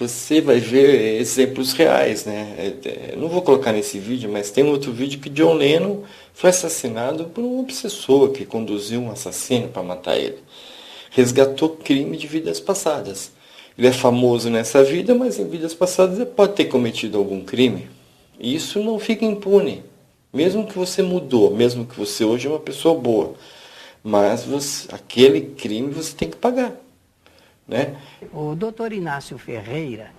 Você vai ver exemplos reais, né? Eu não vou colocar nesse vídeo, mas tem um outro vídeo que John Lennon foi assassinado por um obsessor que conduziu um assassino para matar ele. Resgatou crime de vidas passadas. Ele é famoso nessa vida, mas em vidas passadas ele pode ter cometido algum crime. E isso não fica impune. Mesmo que você mudou, mesmo que você hoje é uma pessoa boa. Mas aquele crime você tem que pagar. Né? O doutor Inácio Ferreira,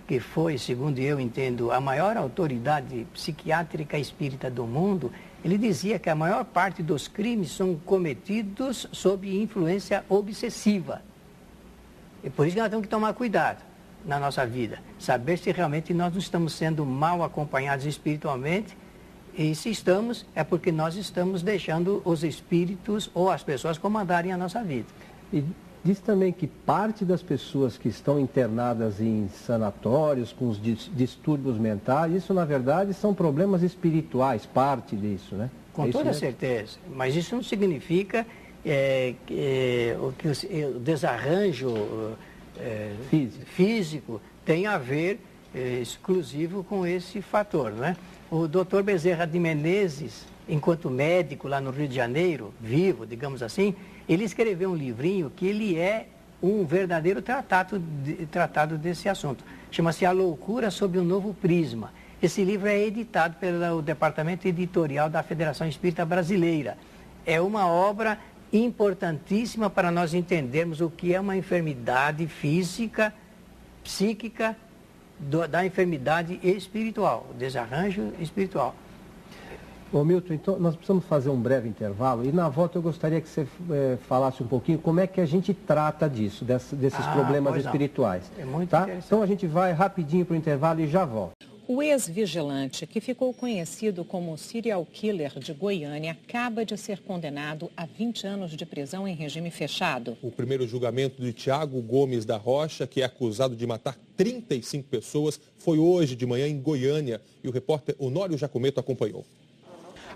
que foi, segundo eu entendo, a maior autoridade psiquiátrica espírita do mundo, ele dizia que a maior parte dos crimes são cometidos sob influência obsessiva. E por isso que nós temos que tomar cuidado na nossa vida, saber se realmente nós não estamos sendo mal acompanhados espiritualmente, e se estamos, é porque nós estamos deixando os espíritos ou as pessoas comandarem a nossa vida. E diz também que parte das pessoas que estão internadas em sanatórios com os distúrbios mentais, isso na verdade são problemas espirituais, parte disso, né? Com toda certeza, mas isso não significa que o desarranjo físico tem a ver exclusivo com esse fator, né? O doutor Bezerra de Menezes, enquanto médico lá no Rio de Janeiro, vivo, digamos assim, ele escreveu um livrinho que ele é um verdadeiro tratado desse assunto. Chama-se A Loucura sob um Novo Prisma. Esse livro é editado pelo Departamento Editorial da Federação Espírita Brasileira. É uma obra importantíssima para nós entendermos o que é uma enfermidade física, psíquica, da enfermidade espiritual, desarranjo espiritual. Ô Milton, então nós precisamos fazer um breve intervalo e na volta eu gostaria que você falasse um pouquinho como é que a gente trata disso, desses problemas espirituais. É muito tá? interessante. Então a gente vai rapidinho para o intervalo e já volta. O ex-vigilante, que ficou conhecido como serial killer de Goiânia, acaba de ser condenado a 20 anos de prisão em regime fechado. O primeiro julgamento de Tiago Gomes da Rocha, que é acusado de matar 35 pessoas, foi hoje de manhã em Goiânia e o repórter Honório Jacometo acompanhou.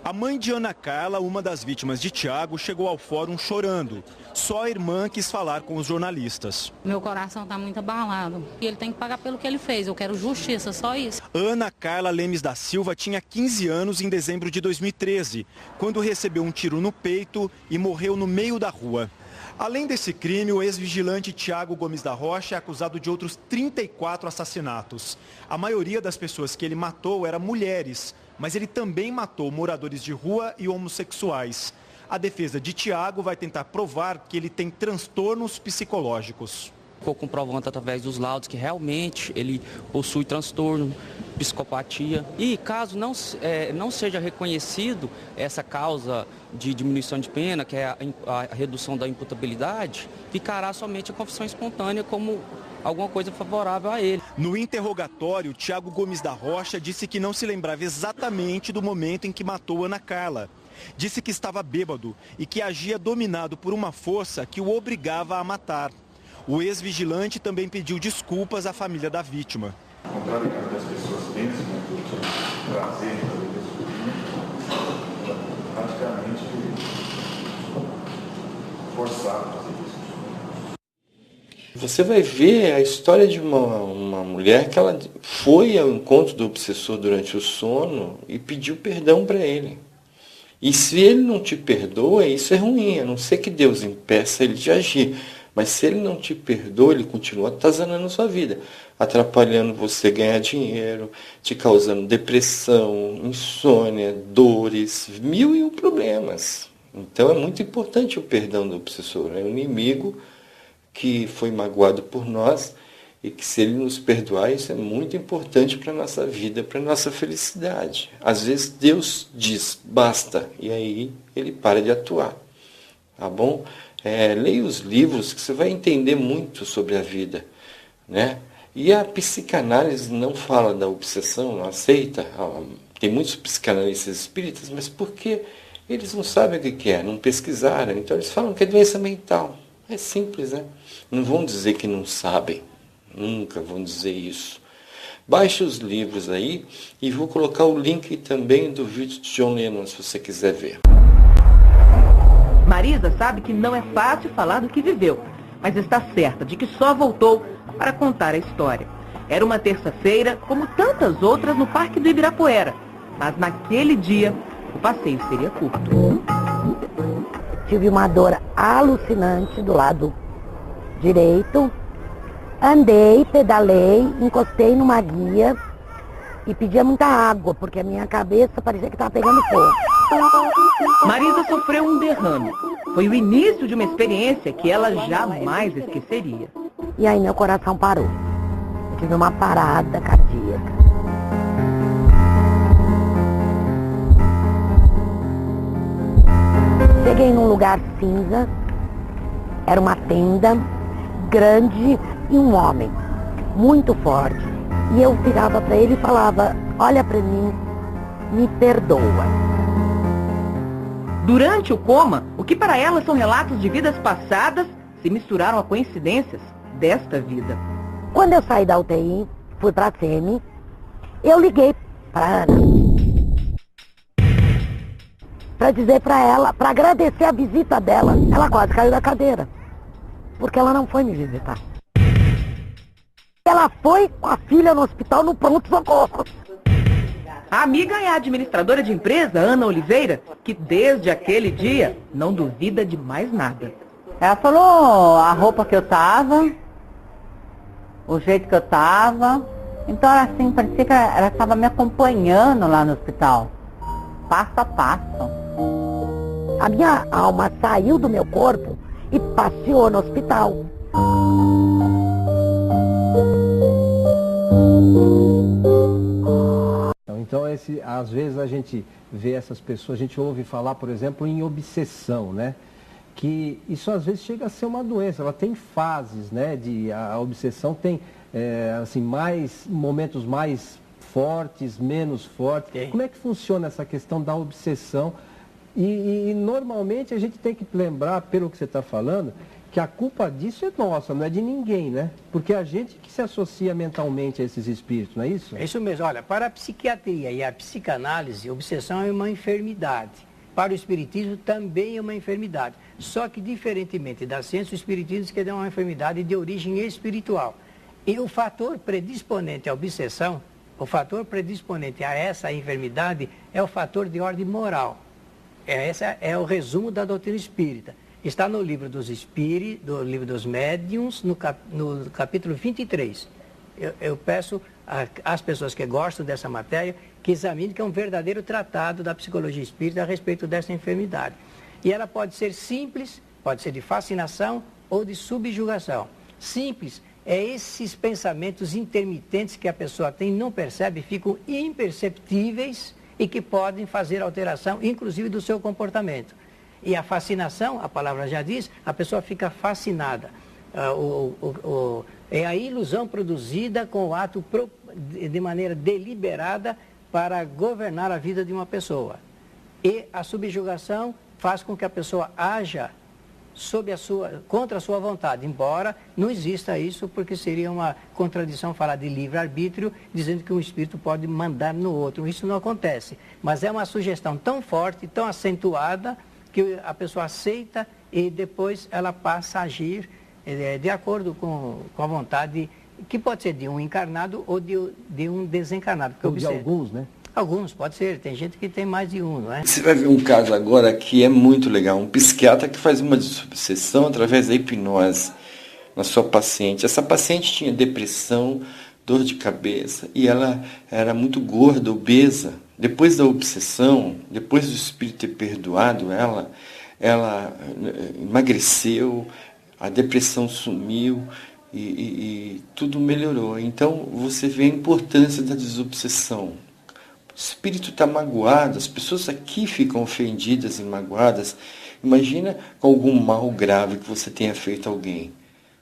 A mãe de Ana Carla, uma das vítimas de Tiago, chegou ao fórum chorando. Só a irmã quis falar com os jornalistas. Meu coração está muito abalado e ele tem que pagar pelo que ele fez. Eu quero justiça, só isso. Ana Carla Lemes da Silva tinha 15 anos em dezembro de 2013, quando recebeu um tiro no peito e morreu no meio da rua. Além desse crime, o ex-vigilante Tiago Gomes da Rocha é acusado de outros 34 assassinatos. A maioria das pessoas que ele matou eram mulheres, mas ele também matou moradores de rua e homossexuais. A defesa de Tiago vai tentar provar que ele tem transtornos psicológicos. Ficou comprovando através dos laudos que realmente ele possui transtorno, psicopatia. E caso não seja reconhecido essa causa de diminuição de pena, que é a redução da imputabilidade, ficará somente a confissão espontânea como alguma coisa favorável a ele. No interrogatório, Tiago Gomes da Rocha disse que não se lembrava exatamente do momento em que matou Ana Carla. Disse que estava bêbado e que agia dominado por uma força que o obrigava a matar. O ex-vigilante também pediu desculpas à família da vítima. Ao contrário do que as pessoas pensam, do prazer praticamente forçado a fazer isso. Você vai ver a história de uma mulher que ela foi ao encontro do obsessor durante o sono e pediu perdão para ele. E se ele não te perdoa, isso é ruim, a não ser que Deus impeça ele de agir. Mas se ele não te perdoa, ele continua atazanando sua vida, atrapalhando você ganhar dinheiro, te causando depressão, insônia, dores, 1001 problemas. Então é muito importante o perdão do obsessor. É um inimigo que foi magoado por nós e que se ele nos perdoar, isso é muito importante para a nossa vida, para a nossa felicidade. Às vezes Deus diz, basta, e aí ele para de atuar. Tá bom? Leia os livros que você vai entender muito sobre a vida, né? E a psicanálise não fala da obsessão, não aceita. Tem muitos psicanalistas espíritas, mas porque eles não sabem o que é, não pesquisaram. Então eles falam que é doença mental. É simples, né? Não vão dizer que não sabem. Nunca vão dizer isso. Baixe os livros aí e vou colocar o link também do vídeo de John Lennon, se você quiser ver. Marisa sabe que não é fácil falar do que viveu, mas está certa de que só voltou para contar a história. Era uma terça-feira, como tantas outras no Parque do Ibirapuera. Mas naquele dia, o passeio seria curto. Tive uma dor alucinante do lado direito. Andei, pedalei, encostei numa guia e pedia muita água, porque a minha cabeça parecia que estava pegando fogo. Marisa sofreu um derrame. Foi o início de uma experiência que ela jamais esqueceria. E aí meu coração parou. Eu tive uma parada cardíaca. Cheguei num lugar cinza, era uma tenda grande e um homem, muito forte. E eu virava para ele e falava, olha para mim, me perdoa. Durante o coma, o que para ela são relatos de vidas passadas, se misturaram a coincidências desta vida. Quando eu saí da UTI, fui para a SEMI, eu liguei para Ana. Para dizer para ela, para agradecer a visita dela. Ela quase caiu da cadeira, porque ela não foi me visitar. Ela foi com a filha no hospital no pronto-socorro. A amiga é a administradora de empresa, Ana Oliveira, que desde aquele dia não duvida de mais nada. Ela falou a roupa que eu tava, o jeito que eu tava. Então era assim, parecia que ela estava me acompanhando lá no hospital, passo a passo. A minha alma saiu do meu corpo e passeou no hospital. Então, às vezes a gente vê essas pessoas, a gente ouve falar, por exemplo, em obsessão, né? Que isso às vezes chega a ser uma doença, ela tem fases, né? A obsessão tem, assim, momentos mais fortes, menos fortes. Okay. Como é que funciona essa questão da obsessão? E normalmente a gente tem que lembrar, pelo que você está falando, que a culpa disso é nossa, não é de ninguém, né? Porque a gente que se associa mentalmente a esses espíritos, não é isso? É isso mesmo. Olha, para a psiquiatria e a psicanálise, obsessão é uma enfermidade. Para o espiritismo também é uma enfermidade. Só que, diferentemente da ciência, o espiritismo diz que é uma enfermidade de origem espiritual. E o fator predisponente à obsessão, o fator predisponente a essa enfermidade é o fator de ordem moral. Esse é o resumo da doutrina espírita. Está no livro dos espíritos, do livro dos médiuns, no capítulo 23. Eu peço às pessoas que gostam dessa matéria que examinem, que é um verdadeiro tratado da psicologia espírita a respeito dessa enfermidade. E ela pode ser simples, pode ser de fascinação ou de subjugação. Simples é esses pensamentos intermitentes que a pessoa tem, não percebe, ficam imperceptíveis e que podem fazer alteração, inclusive, do seu comportamento. E a fascinação, a palavra já diz, a pessoa fica fascinada. É a ilusão produzida com o ato de maneira deliberada para governar a vida de uma pessoa. E a subjugação faz com que a pessoa haja contra a sua vontade, embora não exista isso, porque seria uma contradição falar de livre-arbítrio, dizendo que um espírito pode mandar no outro. Isso não acontece. Mas é uma sugestão tão forte, tão acentuada, que a pessoa aceita e depois ela passa a agir de acordo com a vontade, que pode ser de um encarnado ou de um desencarnado. Ou de alguns, né? Alguns, pode ser. Tem gente que tem mais de um, não é? Você vai ver um caso agora que é muito legal. Um psiquiatra que faz uma desobsessão através da hipnose na sua paciente. Essa paciente tinha depressão, dor de cabeça e ela era muito gorda, obesa. Depois da obsessão, depois do espírito ter perdoado ela emagreceu, a depressão sumiu e tudo melhorou. Então você vê a importância da desobsessão. O espírito está magoado, as pessoas aqui ficam ofendidas e magoadas. Imagina com algum mal grave que você tenha feito a alguém.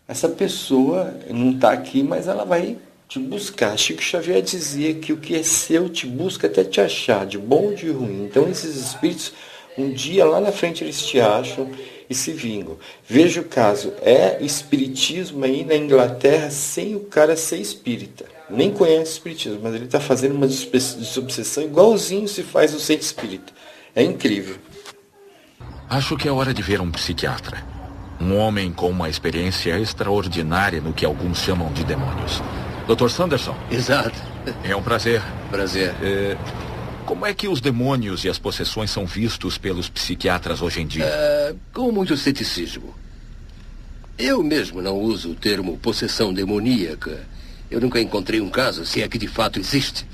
Essa pessoa não está aqui, mas ela vai te buscar. Chico Xavier dizia que o que é seu te busca até te achar, de bom ou de ruim. Então esses espíritos, um dia lá na frente eles te acham e se vingam. Veja o caso, é espiritismo aí na Inglaterra sem o cara ser espírita. Nem conhece espiritismo, mas ele está fazendo uma desobsessão igualzinho se faz no centro espírita. É incrível. Acho que é hora de ver um psiquiatra. Um homem com uma experiência extraordinária no que alguns chamam de demônios. Dr. Sanderson? Exato. É um prazer. Prazer. Como é que os demônios e as possessões são vistos pelos psiquiatras hoje em dia? Com muito ceticismo. Eu mesmo não uso o termo possessão demoníaca. Eu nunca encontrei um caso, se é que de fato existe.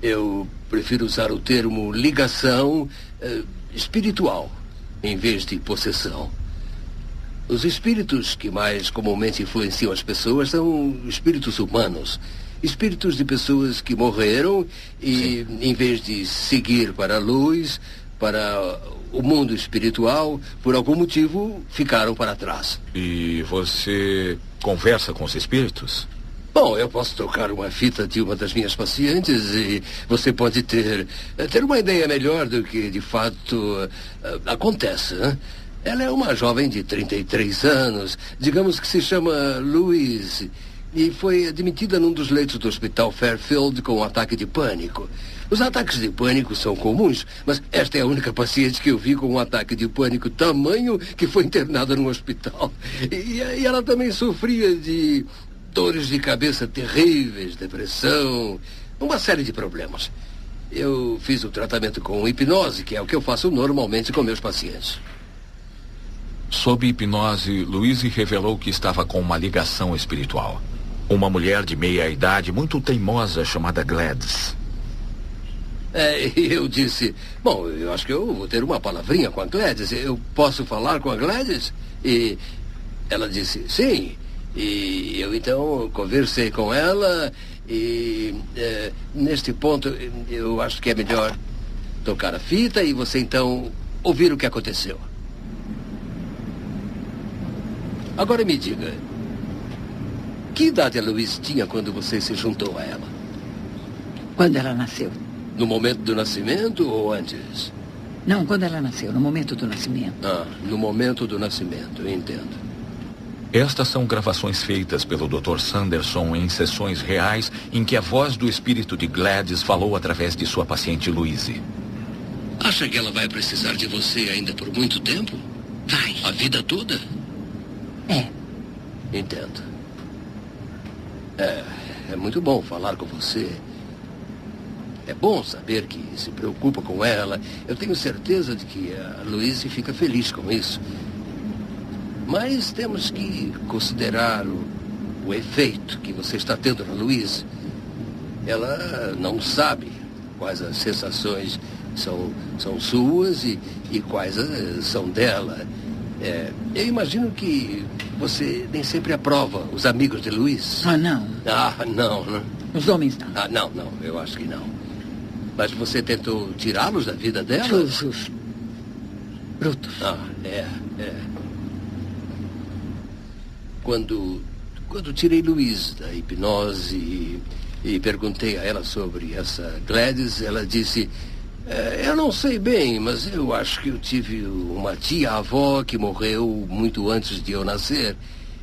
Eu prefiro usar o termo ligação espiritual, em vez de possessão. Os espíritos que mais comumente influenciam as pessoas são espíritos humanos. Espíritos de pessoas que morreram e, em vez de seguir para a luz, para o mundo espiritual, por algum motivo, ficaram para trás. E você conversa com os espíritos? Bom, eu posso tocar uma fita de uma das minhas pacientes e você pode ter uma ideia melhor do que, de fato, acontece, né? Ela é uma jovem de 33 anos, digamos que se chama Louise, e foi admitida num dos leitos do hospital Fairfield com um ataque de pânico. Os ataques de pânico são comuns, mas esta é a única paciente que eu vi com um ataque de pânico tamanho que foi internada no hospital. E ela também sofria de dores de cabeça terríveis, depressão, uma série de problemas. Eu fiz o tratamento com hipnose, que é o que eu faço normalmente com meus pacientes. Sob hipnose, Louise revelou que estava com uma ligação espiritual. Uma mulher de meia-idade muito teimosa chamada Gladys. Eu disse, bom, eu acho que eu vou ter uma palavrinha com a Gladys. Eu posso falar com a Gladys? E ela disse, sim. E eu então conversei com ela e neste ponto eu acho que é melhor tocar a fita e você então ouvir o que aconteceu. Agora me diga, que idade a Louise tinha quando você se juntou a ela? Quando ela nasceu. No momento do nascimento ou antes? Não, quando ela nasceu, no momento do nascimento. No momento do nascimento, entendo. Estas são gravações feitas pelo Dr. Sanderson em sessões reais em que a voz do espírito de Gladys falou através de sua paciente Louise. Acha que ela vai precisar de você ainda por muito tempo? Vai. A vida toda? É. Entendo. É muito bom falar com você. É bom saber que se preocupa com ela. Eu tenho certeza de que a Louise fica feliz com isso. Mas temos que considerar o efeito que você está tendo na Louise. Ela não sabe quais as sensações são suas e quais são dela. Eu imagino que você nem sempre aprova os amigos de Louise. Não. Não. Os homens não. Não, eu acho que não. Mas você tentou tirá-los da vida dela? Sujos. Brutos. Quando tirei Louise da hipnose e perguntei a ela sobre essa Gladys, ela disse, eu não sei bem, mas eu acho que eu tive uma tia-avó que morreu muito antes de eu nascer.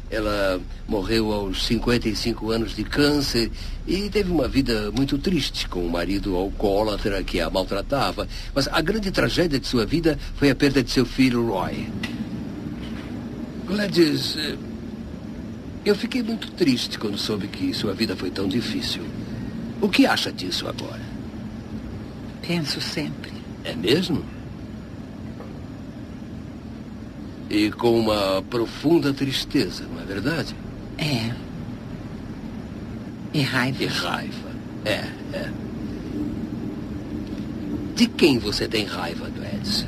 Ela morreu aos 55 anos de câncer e teve uma vida muito triste com um marido alcoólatra que a maltratava. Mas a grande tragédia de sua vida foi a perda de seu filho Roy. Gladys, eu fiquei muito triste quando soube que sua vida foi tão difícil. O que acha disso agora? Penso sempre. É mesmo? E com uma profunda tristeza, não é verdade? É. E raiva. É. De quem você tem raiva, Gladys?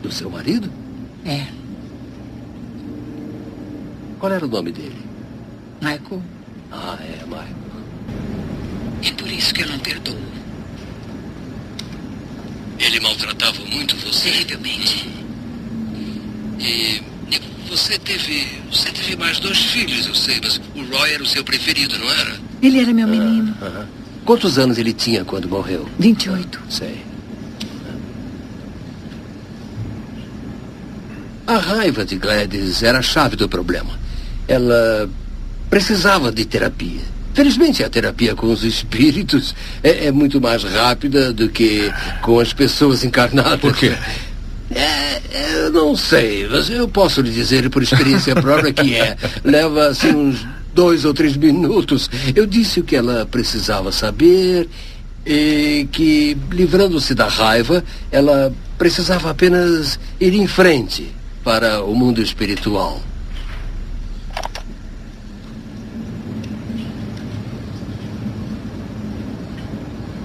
Do seu marido? É. Qual era o nome dele? Michael. Michael. É por isso que eu não perdoo. Ele maltratava muito você? Terrivelmente. E você teve mais 2 filhos, eu sei, mas o Roy era o seu preferido, não era? Ele era meu menino. Quantos anos ele tinha quando morreu? 28. Sei. A raiva de Gladys era a chave do problema. Ela precisava de terapia. Felizmente, a terapia com os espíritos é muito mais rápida do que com as pessoas encarnadas. Por quê? Eu não sei, mas eu posso lhe dizer por experiência própria que leva assim uns 2 ou 3 minutos. Eu disse o que ela precisava saber e que, livrando-se da raiva, ela precisava apenas ir em frente para o mundo espiritual.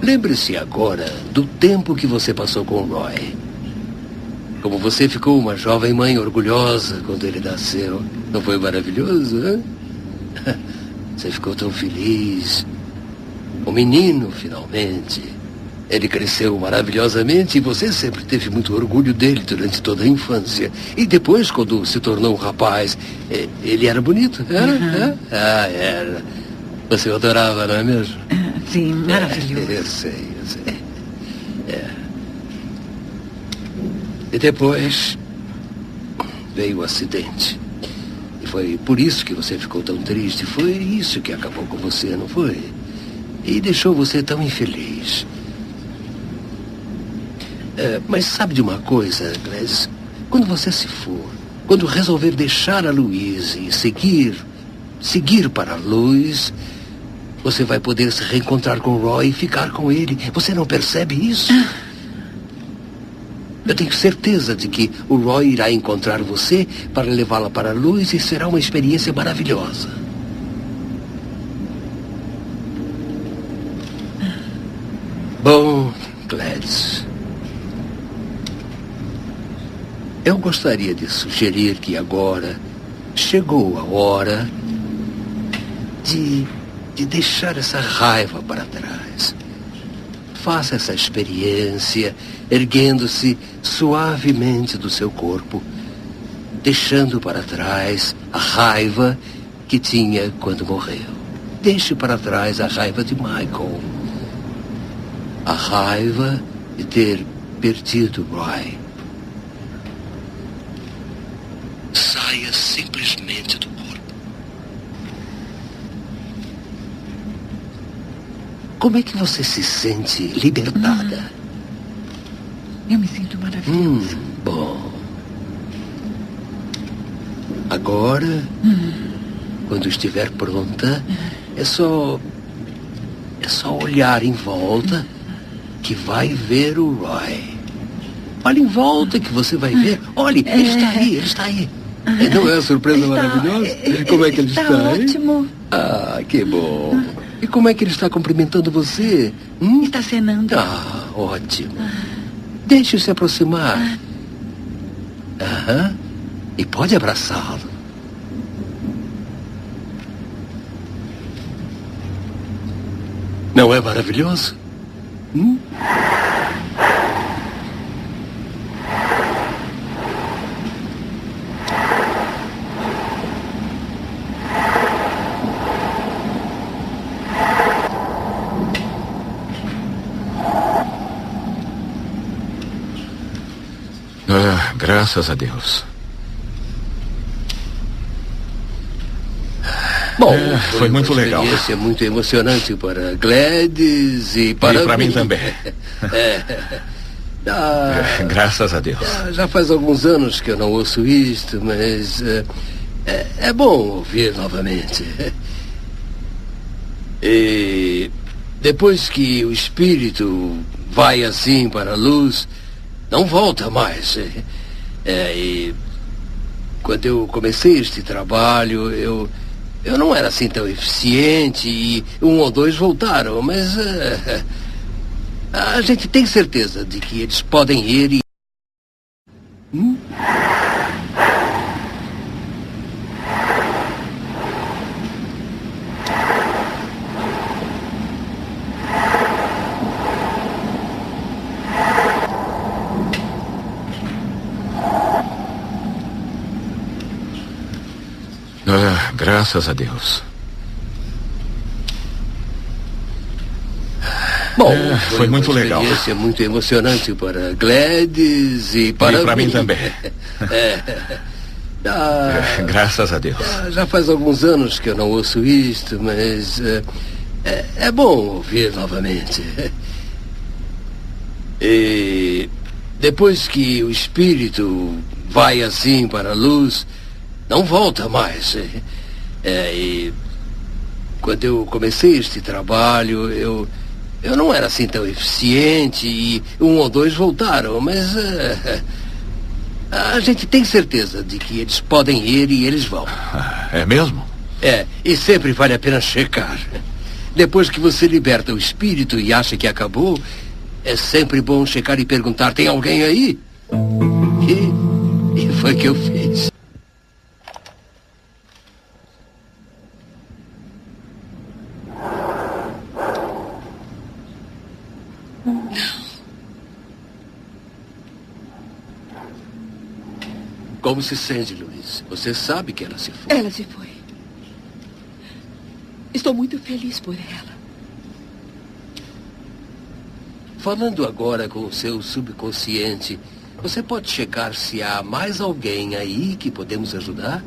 Lembre-se agora do tempo que você passou com o Roy. Como você ficou uma jovem mãe orgulhosa quando ele nasceu. Não foi maravilhoso, hein? Você ficou tão feliz. O menino, finalmente. Ele cresceu maravilhosamente e você sempre teve muito orgulho dele durante toda a infância. E depois, quando se tornou um rapaz, ele era bonito, era? Uhum. Ah, era. Você o adorava, não é mesmo? Sim, maravilhoso. Eu sei. E depois veio o acidente. E foi por isso que você ficou tão triste. Foi isso que acabou com você, não foi? E deixou você tão infeliz. Mas sabe de uma coisa, Gladys? Quando você se for, quando resolver deixar a Louise e seguir para a luz, você vai poder se reencontrar com o Roy e ficar com ele. Você não percebe isso? Eu tenho certeza de que o Roy irá encontrar você para levá-la para a luz e será uma experiência maravilhosa. Bom, Gladys, eu gostaria de sugerir que agora chegou a hora de deixar essa raiva para trás. Faça essa experiência erguendo-se suavemente do seu corpo, deixando para trás a raiva que tinha quando morreu. Deixe para trás a raiva de Michael. A raiva de ter perdido Roy. Saia simplesmente do corpo. Como é que você se sente libertada? Eu me sinto maravilhosa. Bom. Agora, quando estiver pronta, é só olhar em volta que vai ver o Roy. Olhe em volta que você vai ver. Olhe, ele está aí. Não é uma surpresa maravilhosa? Como é que ele está? Ótimo. Ah, que bom. E como é que ele está cumprimentando você? Está acenando. Ah, ótimo. Deixe-o se aproximar. E pode abraçá-lo. Não é maravilhoso? Graças a Deus. Bom, foi muito legal. Uma experiência muito emocionante para Gladys e para mim também. Graças a Deus. Já faz alguns anos que eu não ouço isto, mas é bom ouvir novamente. E depois que o espírito vai assim para a luz, não volta mais. E quando eu comecei este trabalho, eu não era assim tão eficiente e 1 ou 2 voltaram, mas a gente tem certeza de que eles podem ir e... Graças a Deus. Bom, foi muito legal. Uma experiência muito emocionante para Gladys e para mim também. Graças a Deus. Já faz alguns anos que eu não ouço isto, mas é bom ouvir novamente. E depois que o espírito vai assim para a luz, não volta mais. E Quando eu comecei este trabalho, eu não era assim tão eficiente e 1 ou 2 voltaram, mas a gente tem certeza de que eles podem ir e eles vão. É mesmo? É, e sempre vale a pena checar. Depois que você liberta o espírito e acha que acabou, é sempre bom checar e perguntar, tem alguém aí? E foi o que eu fiz. Como se sente, Luiz? Você sabe que ela se foi. Ela se foi. Estou muito feliz por ela. Falando agora com o seu subconsciente, você pode checar se há mais alguém aí que podemos ajudar?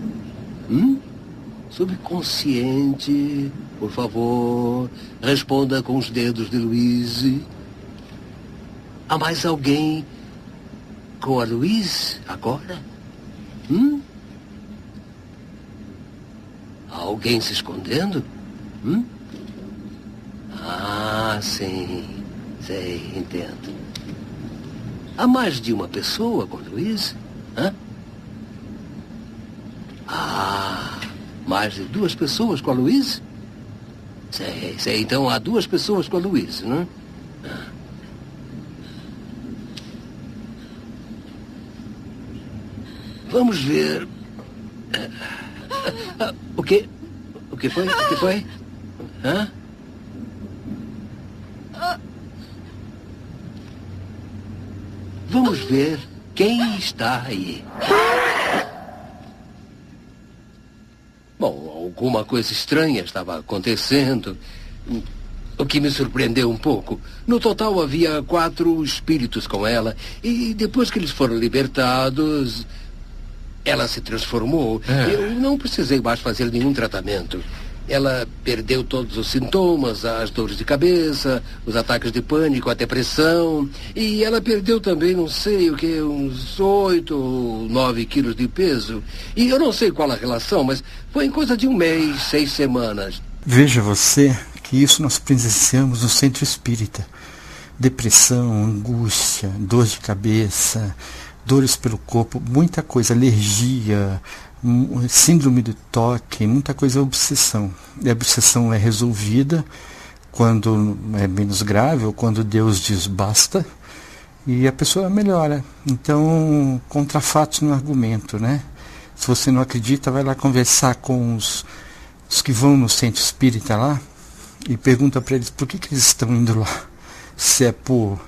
Subconsciente, por favor, responda com os dedos de Luiz. Há mais alguém com a Luiz agora? Há alguém se escondendo? Ah, sim. Sei, entendo. Há mais de uma pessoa com Luiz? Mais de 2 pessoas com a Luiz? Sei. Então há 2 pessoas com a Luiz, não é? Vamos ver. O quê? O que foi? O que foi? Vamos ver quem está aí. Bom, alguma coisa estranha estava acontecendo, o que me surpreendeu um pouco. No total havia 4 espíritos com ela, e depois que eles foram libertados, ela se transformou. Eu não precisei mais fazer nenhum tratamento. Ela perdeu todos os sintomas, as dores de cabeça, os ataques de pânico, a depressão. E ela perdeu também, não sei o que, uns 8 ou 9 quilos de peso. E eu não sei qual a relação, mas foi em coisa de 1 mês, 6 semanas. Veja você que isso nós presenciamos no centro espírita. Depressão, angústia, dor de cabeça, dores pelo corpo, muita coisa, alergia, síndrome do toque, muita coisa, obsessão. E a obsessão é resolvida quando é menos grave ou quando Deus diz basta e a pessoa melhora. Então, contra fatos no argumento, né? Se você não acredita, vai lá conversar com os que vão no centro espírita lá e pergunta para eles por que eles estão indo lá. Se é por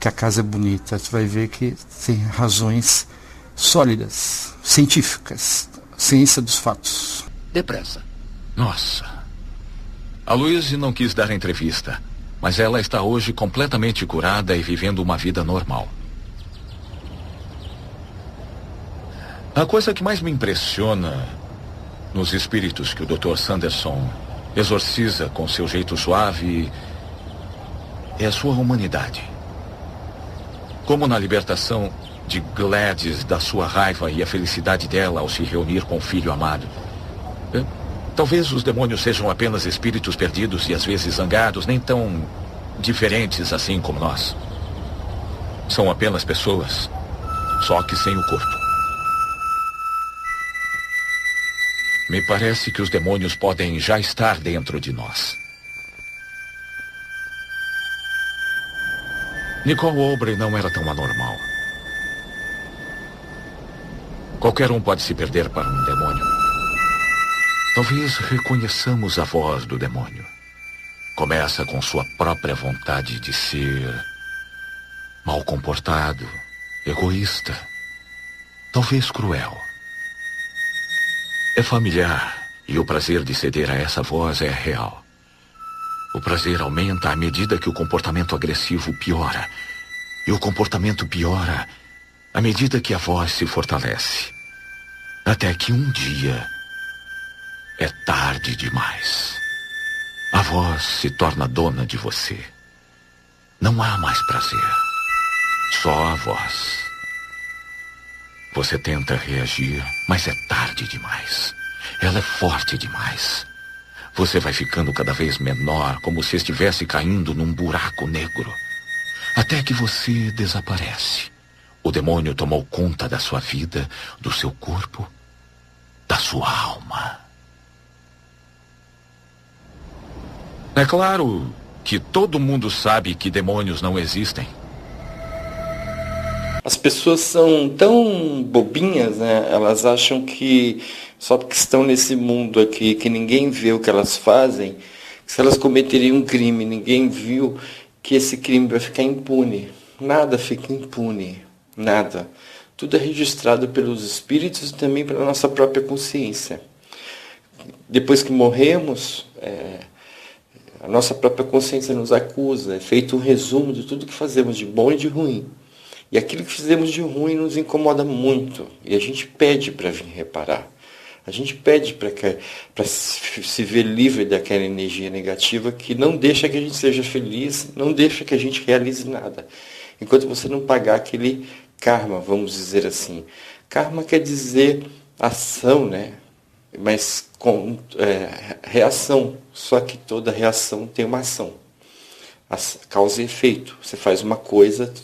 que a casa é bonita, você vai ver que tem razões sólidas, científicas, ciência dos fatos. Depressa. Nossa. A Luíse não quis dar entrevista, mas ela está hoje completamente curada e vivendo uma vida normal. A coisa que mais me impressiona nos espíritos que o Dr. Sanderson exorciza com seu jeito suave é a sua humanidade. Como na libertação de Gladys da sua raiva e a felicidade dela ao se reunir com o filho amado. Talvez os demônios sejam apenas espíritos perdidos e às vezes zangados, nem tão diferentes assim como nós. São apenas pessoas, só que sem o corpo. Me parece que os demônios podem já estar dentro de nós. Nicole Aubrey não era tão anormal. Qualquer um pode se perder para um demônio. Talvez reconheçamos a voz do demônio. Começa com sua própria vontade de ser mal comportado, egoísta, talvez cruel. É familiar e o prazer de ceder a essa voz é real. O prazer aumenta à medida que o comportamento agressivo piora. E o comportamento piora à medida que a voz se fortalece. Até que um dia é tarde demais. A voz se torna dona de você. Não há mais prazer. Só a voz. Você tenta reagir, mas é tarde demais. Ela é forte demais. Você vai ficando cada vez menor, como se estivesse caindo num buraco negro. Até que você desaparece. O demônio tomou conta da sua vida, do seu corpo, da sua alma. É claro que todo mundo sabe que demônios não existem. As pessoas são tão bobinhas, né? Elas acham que só porque estão nesse mundo aqui, que ninguém vê o que elas fazem, se elas cometerem um crime, ninguém viu, que esse crime vai ficar impune. Nada fica impune, nada. Tudo é registrado pelos espíritos e também pela nossa própria consciência. Depois que morremos, a nossa própria consciência nos acusa, é feito um resumo de tudo que fazemos de bom e de ruim. E aquilo que fizemos de ruim nos incomoda muito. E a gente pede para vir reparar. A gente pede para se ver livre daquela energia negativa que não deixa que a gente seja feliz, não deixa que a gente realize nada. Enquanto você não pagar aquele karma, vamos dizer assim. Karma quer dizer ação, né? Mas com reação. Só que toda reação tem uma ação. Causa e efeito. Você faz uma coisa,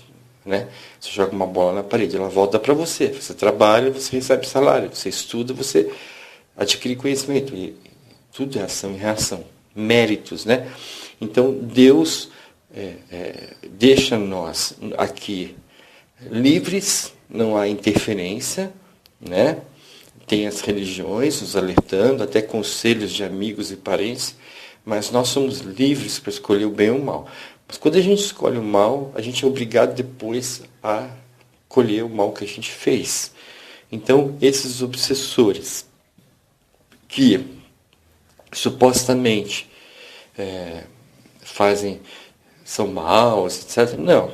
né? Você joga uma bola na parede, ela volta para você. Você trabalha, você recebe salário. Você estuda, você adquire conhecimento. E tudo é ação e reação. Méritos, né? Então, Deus deixa nós aqui livres, não há interferência, né? Tem as religiões nos alertando, até conselhos de amigos e parentes, mas nós somos livres para escolher o bem ou o mal. Mas quando a gente escolhe o mal, a gente é obrigado depois a colher o mal que a gente fez. Então, esses obsessores que supostamente são maus, etc. Não.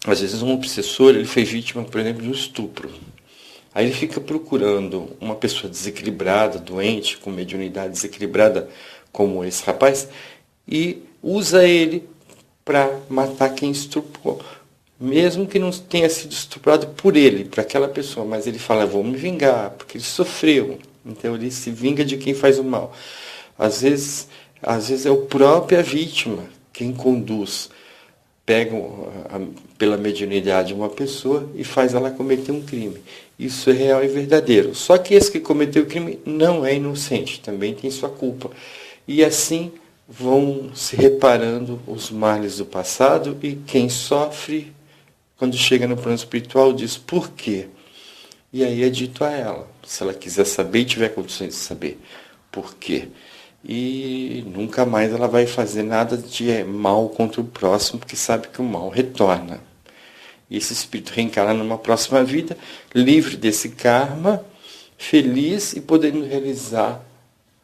Às vezes um obsessor ele foi vítima, por exemplo, de um estupro. Aí ele fica procurando uma pessoa desequilibrada, doente, com mediunidade desequilibrada, como esse rapaz, e usa ele para matar quem estuprou. Mesmo que não tenha sido estuprado por ele, por aquela pessoa, mas ele fala, vou me vingar, porque ele sofreu. Então ele se vinga de quem faz o mal. Às vezes é o própria vítima quem conduz. Pega pela mediunidade uma pessoa e faz ela cometer um crime. Isso é real e verdadeiro. Só que esse que cometeu o crime não é inocente, também tem sua culpa. E assim vão se reparando os males do passado e quem sofre, quando chega no plano espiritual, diz por quê? E aí é dito a ela, se ela quiser saber e tiver condições de saber por quê. E nunca mais ela vai fazer nada de mal contra o próximo, porque sabe que o mal retorna. E esse espírito reencarna numa próxima vida, livre desse karma, feliz e podendo realizar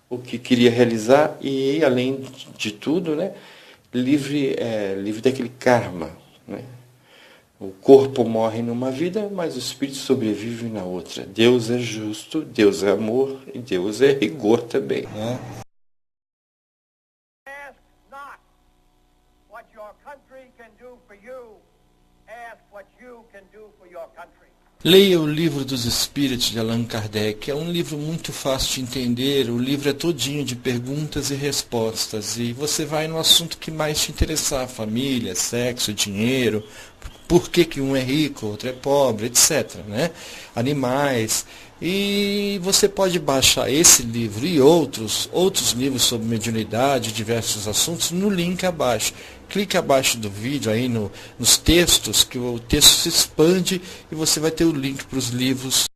o que queria realizar e, além de tudo, né, livre daquele karma. Né? O corpo morre numa vida, mas o espírito sobrevive na outra. Deus é justo, Deus é amor e Deus é rigor também. Né? Leia o Livro dos Espíritos de Allan Kardec. É um livro muito fácil de entender. O livro é todinho de perguntas e respostas. E você vai no assunto que mais te interessar. Família, sexo, dinheiro. Por que um é rico, outro é pobre, etc. Né? Animais. E você pode baixar esse livro e outros livros sobre mediunidade, diversos assuntos, no link abaixo. Clique abaixo do vídeo aí nos textos, que o texto se expande e você vai ter o link para os livros